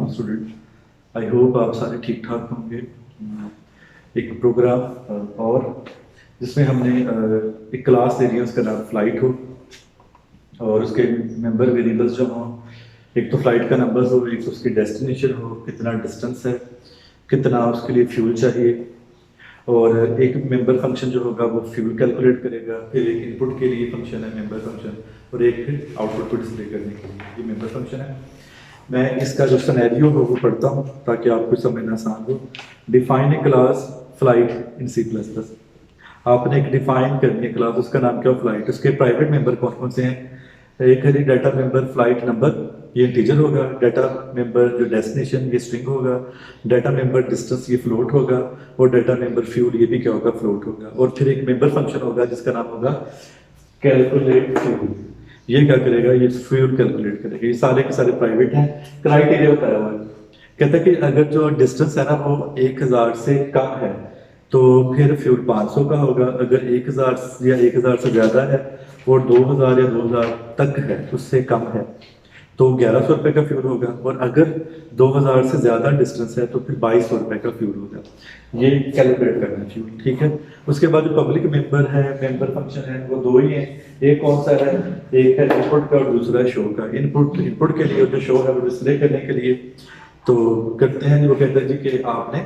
अलैकुम student. I hope आप सारे ठीक ठाक होंगे। एक प्रोग्राम और जिसमें हमने एक क्लास दे दी है, उसका नाम फ्लाइट हो और उसके मेंबर वेरिएबल्स जो हों, एक तो फ्लाइट का नंबर हो, एक तो उसकी डेस्टिनेशन हो, कितना डिस्टेंस है, कितना उसके लिए फ्यूल चाहिए, और एक मेंबर फंक्शन जो होगा वो फ्यूल कैलकुलेट करेगा। फिर एक इनपुट के लिए फंक्शन है मेंबर फंक्शन, और एक फिर आउटपुट को डिस्प्ले करने के लिए ये मेंबर फंक्शन है। मैं इसका जो सिनेरियो हो वो पढ़ता हूँ ताकि आपको समझना आसान हो। Define a class flight in C++। आपने एक डिफाइन करनी है क्लास, उसका नाम क्या हो, फ्लाइट। उसके प्राइवेट मेंबर कौन कौन से हैं? एक है जी डाटा मेंबर फ्लाइट नंबर, ये इंटीजर होगा। डाटा मेंबर जो डेस्टिनेशन, ये स्ट्रिंग होगा। डाटा मेंबर डिस्टेंस, ये फ्लोट होगा। और डाटा मेंबर फ्यूल, ये भी क्या होगा, फ्लोट होगा। और फिर एक मेंबर फंक्शन होगा जिसका नाम होगा कैलकुलेट फ्यूल। ये क्या करेगा, ये फ्यूल कैलकुलेट करेगा। ये सारे के सारे प्राइवेट हैं। क्राइटेरिया बताया हुआ है, कहता है कि अगर जो डिस्टेंस है ना वो 1000 से कम है तो फिर फ्यूल 500 का होगा। अगर 1000 या 1000 से ज़्यादा है और 2000 या 2000 तक है, उससे कम है, तो 1100 रुपये का फ्यूल होगा। और अगर 2000 से ज़्यादा डिस्टेंस है तो फिर 2200 रुपये का फ्यूल होगा। ये कैलकुलेट करना है फ्यूल, ठीक है। उसके बाद जो पब्लिक मेंबर है, मेंबर फंक्शन है, वो दो ही हैं। एक कौन सा है, एक है इनपुट का और दूसरा है शो का। इनपुट के लिए और जो शो है वो डिस्प्ले करने के लिए तो करते हैं। वो कहते हैं जी कि आपने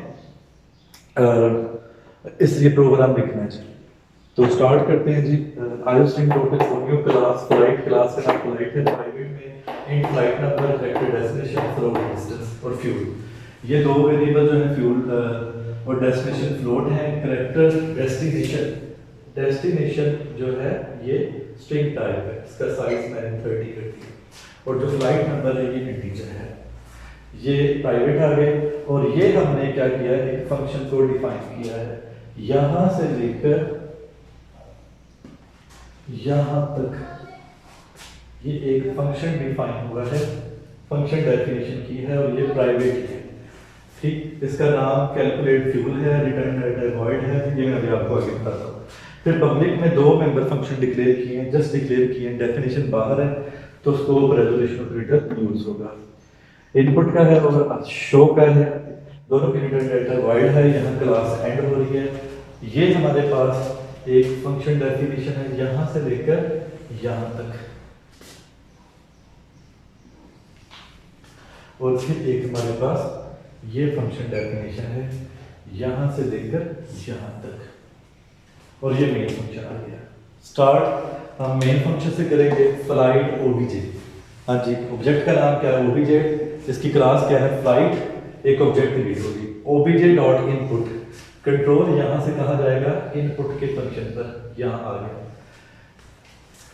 इस ये प्रोग्राम लिखना है जी। तो स्टार्ट करते हैं जी। Iostream total new class flight, class का नाम फ्लाइट है। प्राइवेट में int flight number, vector destination, float distance और फ्यूल। ये दो वेरिएबल जो है फ्यूल और डेस्टिनेशन फ्लोट है। करेक्टर डेस्टिनेशन जो है ये स्ट्रिंग टाइप है, इसका साइज मैंने 30 कर दिया। और जो फ्लाइट नंबर है ये इंटीजर है। ये प्राइवेट आ गए। और ये हमने क्या किया है, एक फंक्शन को डिफाइन किया है। यहां से लेकर यहां तक ये एक फंक्शन डिफाइन हुआ है, फंक्शन डेफिनेशन की है और ये प्राइवेट है, ठीक। इसका नाम कैलकुलेट फ्यूल है, रिटर्न डाटा वॉइड है। ये मैं अभी आपको आगे बताता हूँ। फिर पब्लिक में दो मेंबर फंक्शन डिक्लेयर किए हैं, जस्ट डिक्लेयर किए हैं। डेफिनेशन बाहर है तो स्कोप, रेजोल्यूशन ऑपरेटर यूज होगा। इनपुट का है और शो का है, दोनों की रिटर्न डाटा वाइड है। यहाँ क्लास एंड हो रही है। ये हमारे पास एक फंक्शन डेफिनेशन है यहां से लेकर यहां तक, और फिर एक हमारे पास ये फंक्शन डेफिनेशन है यहां से लेकर यहां तक, और ये मेन फंक्शन आ गया। स्टार्ट हम मेन फंक्शन से करेंगे, फ्लाइट ओबीजे। हाँ जी, ऑब्जेक्ट का नाम क्या है, ओबीजे। इसकी क्लास क्या है, फ्लाइट। एक ऑब्जेक्ट क्रिएट होगी, ओबीजे डॉट इनपुट। कंट्रोल यहां से कहा जाएगा इनपुट के फंक्शन पर, यहां आ गया।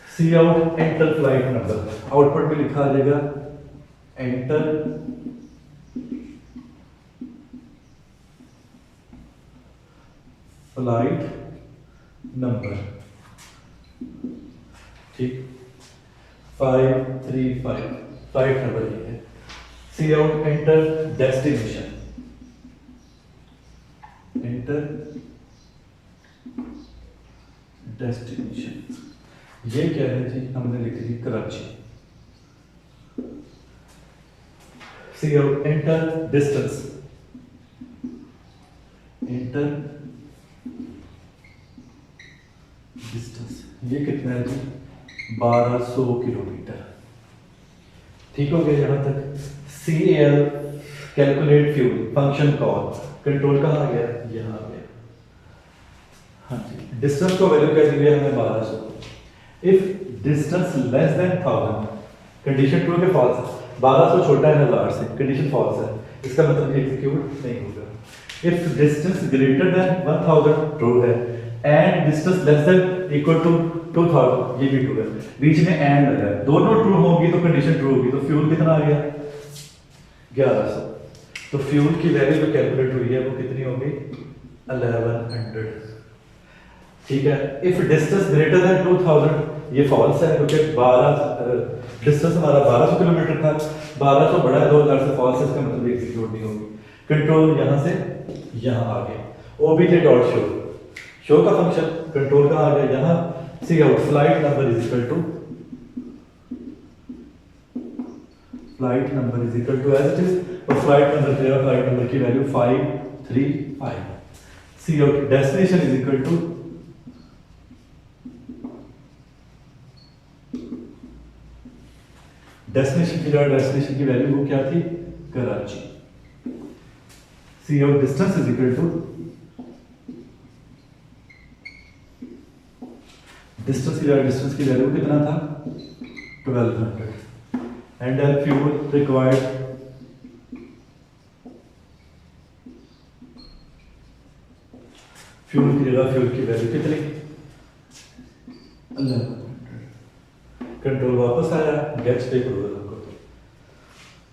C out enter flight number, output में लिखा आ जाएगा एंटर फ्लाइट नंबर, ठीक। 535 फ्लाइट नंबर ये है। C out enter destination, enter destination, ये क्या है जी, हमने लिख दी Karachi. C out enter distance, enter distance, ये कितना है जी, 1200 किलोमीटर, ठीक हो गया यहां तक। CL calculate fuel function call, control कहाँ आ गया, यहाँ आ गया। हाँ जी, डिस्टेंस को वैल्यू क्या दी है हमें, 1200। If distance less then 1000, condition true के फॉल्स है। 1200 छोटा है 1000 से, कंडीशन फॉल्स है, इसका मतलब एग्जीक्यूट नहीं होगा। If distance greater than 1000 true है, and distance less than equal to 2000, ये भी ट्रू है। बीच में एंड लगा है, दोनों ट्रू होगी तो कंडीशन ट्रू होगी। तो फ्यूल कितना आ गया, 1100। तो फ्यूल की वैल्यू जो कैलकुलेट हुई है वो कितनी होगी, 1100, ठीक है। इफ डिस्टेंस ग्रेटर देन 2000, ये फॉल्स है क्योंकि 12 डिस्टेंस हमारा 1200 किलोमीटर था, 1200 बड़ा है 2000 से, फॉल्स है, इसका मतलब एग्जीक्यूट नहीं होगी। कंट्रोल यहां से यहां आ गया। ओबीजे डॉट शो, शो का फंक्शन, कंट्रोल का आ गया यहां। C out flight number is equal to flight number is equal to as it is, और फ्लाइट नंबर क्या है, फ्लाइट नंबर की value 535। C out destination is equal to destination की वैल्यू वो क्या थी, Karachi. C out distance is equal to distance की value कितना था, 1200। एंड फ्यूल रिक्वायर्ड फ्यूल की जगह फ्यूल की वैल्यू कितनी, 1100। कंट्रोल वापस आया, गैस पे प्रोग्राम को।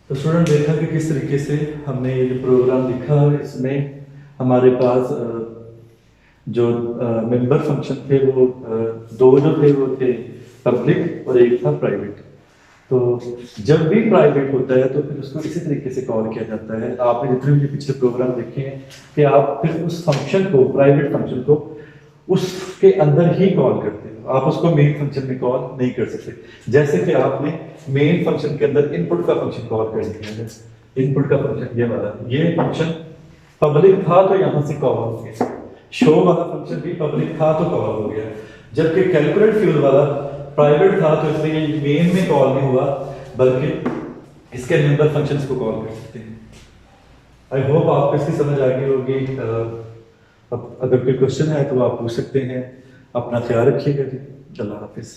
तो स्टूडेंट देखा कि किस तरीके से हमने ये प्रोग्राम लिखा, इसमें हमारे पास जो मेंबर फंक्शन थे वो दो जो थे वो थे पब्लिक और एक था प्राइवेट। तो जब भी प्राइवेट होता है तो फिर उसको इसी तरीके से कॉल किया जाता है। आपने जितने भी पिछले प्रोग्राम देखे हैं कि आप फिर उस फंक्शन को, प्राइवेट फंक्शन को उसके अंदर ही कॉल करते हो, आप उसको मेन फंक्शन में कॉल नहीं कर सकते। जैसे कि आपने मेन फंक्शन के अंदर इनपुट का फंक्शन कॉल कर दिया है, इनपुट का फंक्शन ये वाला, ये फंक्शन पब्लिक था तो यहाँ से कॉल हो गया, शो वाला फंक्शन भी पब्लिक था तो कॉल हो गया, जबकि कैलकुलेट फ्यूल वाला प्राइवेट था तो इसलिए मेन में कॉल नहीं हुआ, बल्कि इसके मेंबर फंक्शंस को कॉल कर सकते हैं। आई होप आपको इसकी समझ आ गई होगी। अब अगर कोई क्वेश्चन है तो आप पूछ सकते हैं। अपना ख्याल रखिएगा जी। अल्लाह हाफिज़।